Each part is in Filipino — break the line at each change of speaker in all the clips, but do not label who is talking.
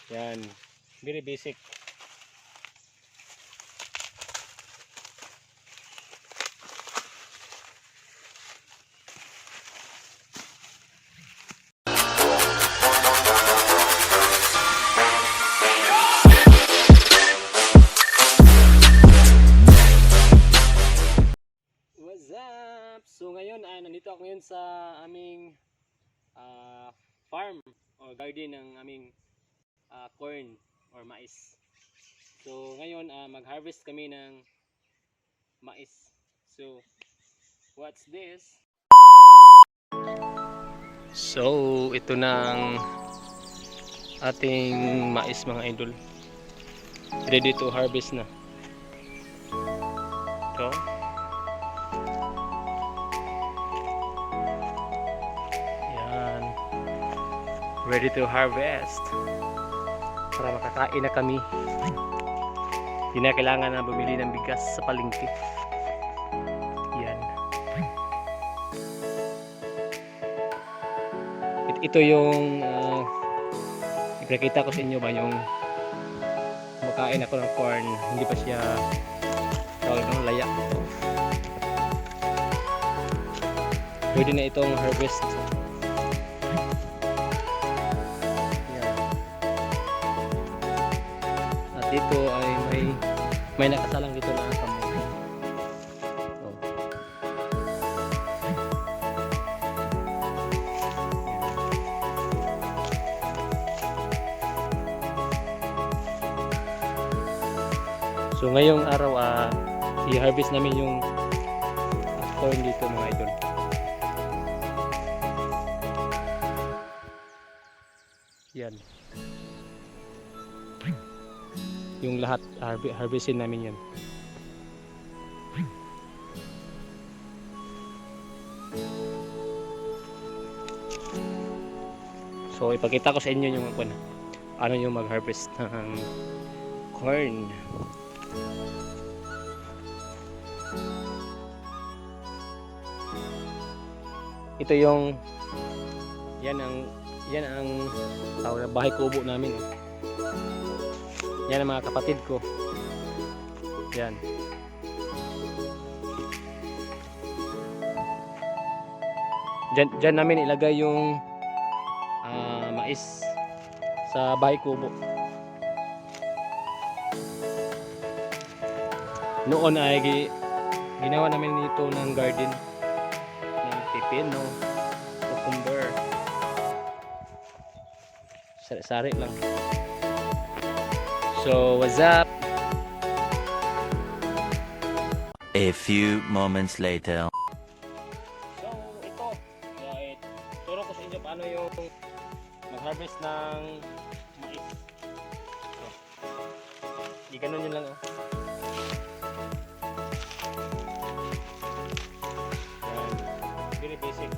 Yan, very basic. What's up? So ngayon ay nandito ako ngayon sa aming farm or garden ng aming corn or mais. So ngayon mag-harvest kami ng mais. So what's this? So ito na ang ating mais mga idol. Ready to harvest na. Ito. Yan. Ready to harvest. Para makakain na kami. Hindi na kailangan na bumili ng bigas sa palengke. Yan. Ito yung ipakita ko sa inyo ba yung makain ako ng corn, hindi pa siya tawag ng laya. Pwede na itong harvest. Yan. At dito ay may nakasalang dito na kamote. So ngayong araw i-harvest namin yung corn dito mga idol. Yan. Yung lahat harvestin namin yan. So ipakita ko sa inyo yung ano yung mag-harvest ng corn. Ito yung yan ang tawag na bahay kubo namin. Yan ang mga kapatid ko. Yan. Diyan namin ilagay yung mais sa bahay kubo. Noon ay ginawa namin ito ng garden ng pipino, cucumber, sari-sari lang. So what's up?
A few moments later.
So ito, turo ko sa inyo paano yung mag-harvest ng mais. Di ganun yun lang. Very basic.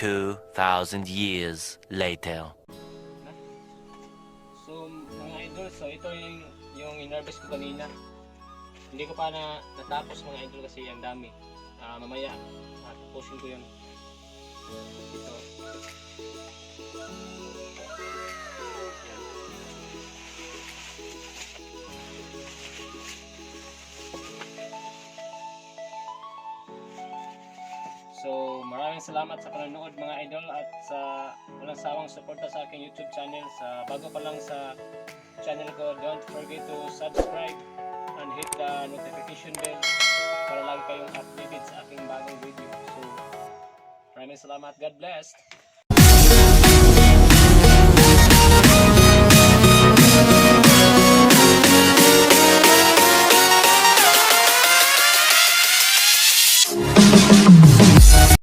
2,000 years later.
So mga idol, so ito yung in-harvest ko kanina. Hindi ko pa natapos mga idol kasi ang dami. Mamaya tapusin ko yun. Ito. Yan. So maraming salamat sa panonood mga idol at sa walang sawang suporta sa aking YouTube channel. Sa bago pa lang sa channel ko, don't forget to subscribe and hit the notification bell para lagi kayong updated sa aking bagong video. So maraming salamat. God bless.